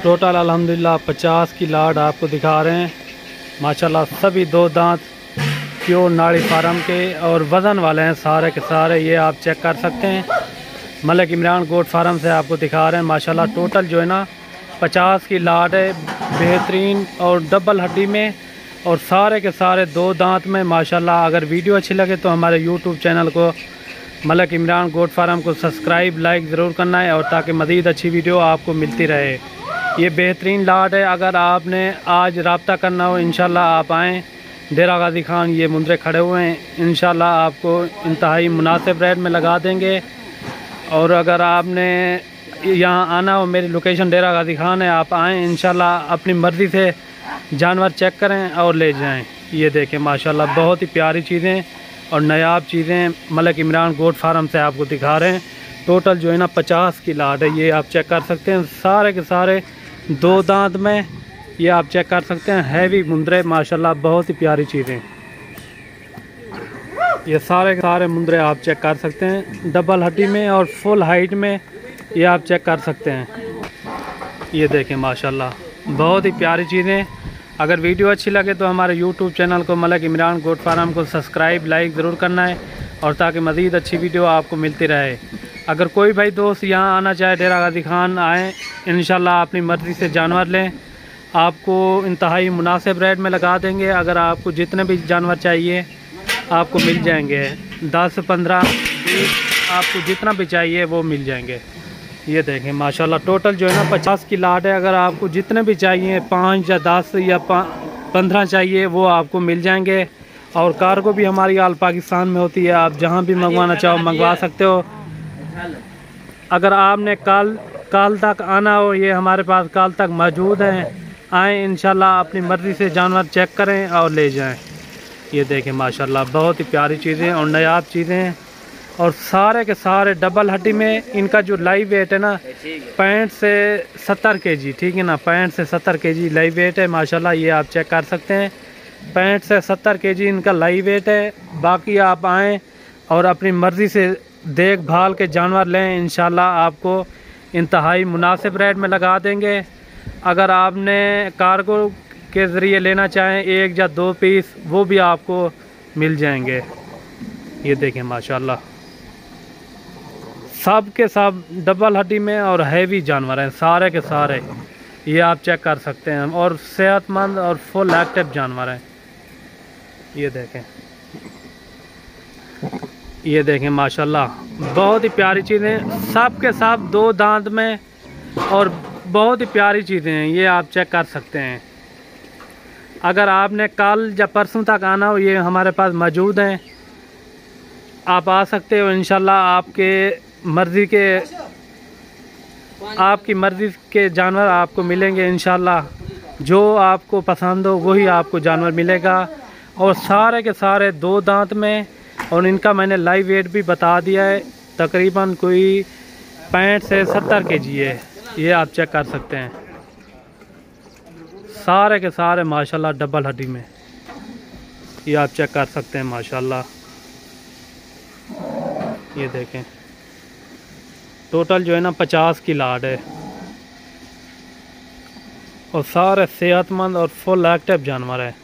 Total अल्हम्दुलिल्लाह 50 की लाट आपको दिखा रहे हैं माशाल्लाह। सभी 2 दांत प्योर नाड़ी फार्म के और वज़न वाले हैं सारे के सारे। ये आप चेक कर सकते हैं। मलिक इमरान गोट फार्म से आपको दिखा रहे हैं माशाल्लाह। टोटल जो है ना 50 की लाट है, बेहतरीन और डबल हड्डी में और सारे के सारे 2 दांत में माशाल्लाह। अगर वीडियो अच्छी लगे तो हमारे यूट्यूब चैनल को मलिक इमरान गोट फार्म को सब्सक्राइब लाइक ज़रूर करना है और ताकि मज़ीद अच्छी वीडियो आपको मिलती रहे। ये बेहतरीन लाट है। अगर आपने आज रब्ता करना हो इंशाल्लाह आप आएँ डेरा गाजी खान। ये मुंदरे खड़े हुए हैं, इंशाल्लाह आपको इंतहाई मुनासिब रेट में लगा देंगे। और अगर आपने यहाँ आना हो, मेरी लोकेशन डेरा गाजी खान है, आप आएँ इंशाल्लाह अपनी मर्ज़ी से जानवर चेक करें और ले जाएं। ये देखें माशाल्लाह बहुत ही प्यारी चीज़ें और नायाब चीज़ें मलिक इमरान गोट फार्म से आपको दिखा रहे हैं। टोटल जो है ना 50 की लाट है। ये आप चेक कर सकते हैं सारे के सारे 2 दांत में। ये आप चेक कर सकते हैं हैवी मुंदरे माशाल्लाह बहुत ही प्यारी चीज़ें। ये सारे के सारे मुंदरे आप चेक कर सकते हैं डबल हड्डी में और फुल हाइट में। ये आप चेक कर सकते हैं। ये देखें माशाल्लाह बहुत ही प्यारी चीज़ें। अगर वीडियो अच्छी लगे तो हमारे यूट्यूब चैनल को मलिक इमरान गोट फार्म को सब्सक्राइब लाइक ज़रूर करना है और ताकि मज़ीद अच्छी वीडियो आपको मिलती रहे। अगर कोई भाई दोस्त यहाँ आना चाहे डेरा गाजी खान आएँ, इंशाल्लाह अपनी मर्ज़ी से जानवर लें, आपको इंतहाई मुनासिब रेट में लगा देंगे। अगर आपको जितने भी जानवर चाहिए आपको मिल जाएंगे, 10 15 20 आपको जितना भी चाहिए वो मिल जाएंगे। ये देखें माशाल्लाह टोटल जो है ना 50 की लाट है। अगर आपको जितने भी चाहिए 5 या 10 या 15 चाहिए वो आपको मिल जाएंगे। और कार्गो भी हमारी आल पाकिस्तान में होती है, आप जहां भी मंगवाना चाहो मंगवा सकते हो। अगर आपने कल तक आना हो, ये हमारे पास कल तक मौजूद हैं, आएँ इंशाल्लाह अपनी मर्ज़ी से जानवर चेक करें और ले जाएँ। ये देखें माशाल्लाह बहुत ही प्यारी चीज़ें और नायाब चीज़ें और सारे के सारे डबल हड्डी में। इनका जो लाइव वेट है ना 65 से 70 kg, ठीक है ना, 65 से 70 kg लाइव वेट है माशाल्लाह। ये आप चेक कर सकते हैं 65 से 70 kg इनका लाइव वेट है। बाकी आप आएँ और अपनी मर्ज़ी से देखभाल के जानवर लें, इंशाल्लाह आपको इंतहाई मुनासिब रेट में लगा देंगे। अगर आपने कार्गो के ज़रिए लेना चाहें 1 या 2 पीस वो भी आपको मिल जाएंगे। ये देखें माशाल्लाह सब के सब डबल हड्डी में और हैवी जानवर हैं सारे के सारे। ये आप चेक कर सकते हैं और सेहतमंद और फुल एक्टिव जानवर हैं। ये देखें माशाल्लाह बहुत ही प्यारी चीज़ें, सब के सब 2 दांत में और बहुत ही प्यारी चीज़ें हैं। ये आप चेक कर सकते हैं। अगर आपने कल या परसों तक आना हो, ये हमारे पास मौजूद हैं, आप आ सकते हो इंशाल्लाह। आपकी मर्ज़ी के जानवर आपको मिलेंगे इंशाल्लाह। जो आपको पसंद हो वही आपको जानवर मिलेगा और सारे के सारे 2 दांत में। और इनका मैंने लाइव वेट भी बता दिया है, तकरीबन कोई 65 से 70 kg है। ये आप चेक कर सकते हैं सारे के सारे माशाल्लाह डबल हड्डी में। ये आप चेक कर सकते हैं माशाल्लाह। ये देखें टोटल जो है ना 50 की लाट है और सारे सेहतमंद और फुल एक्टिव जानवर है।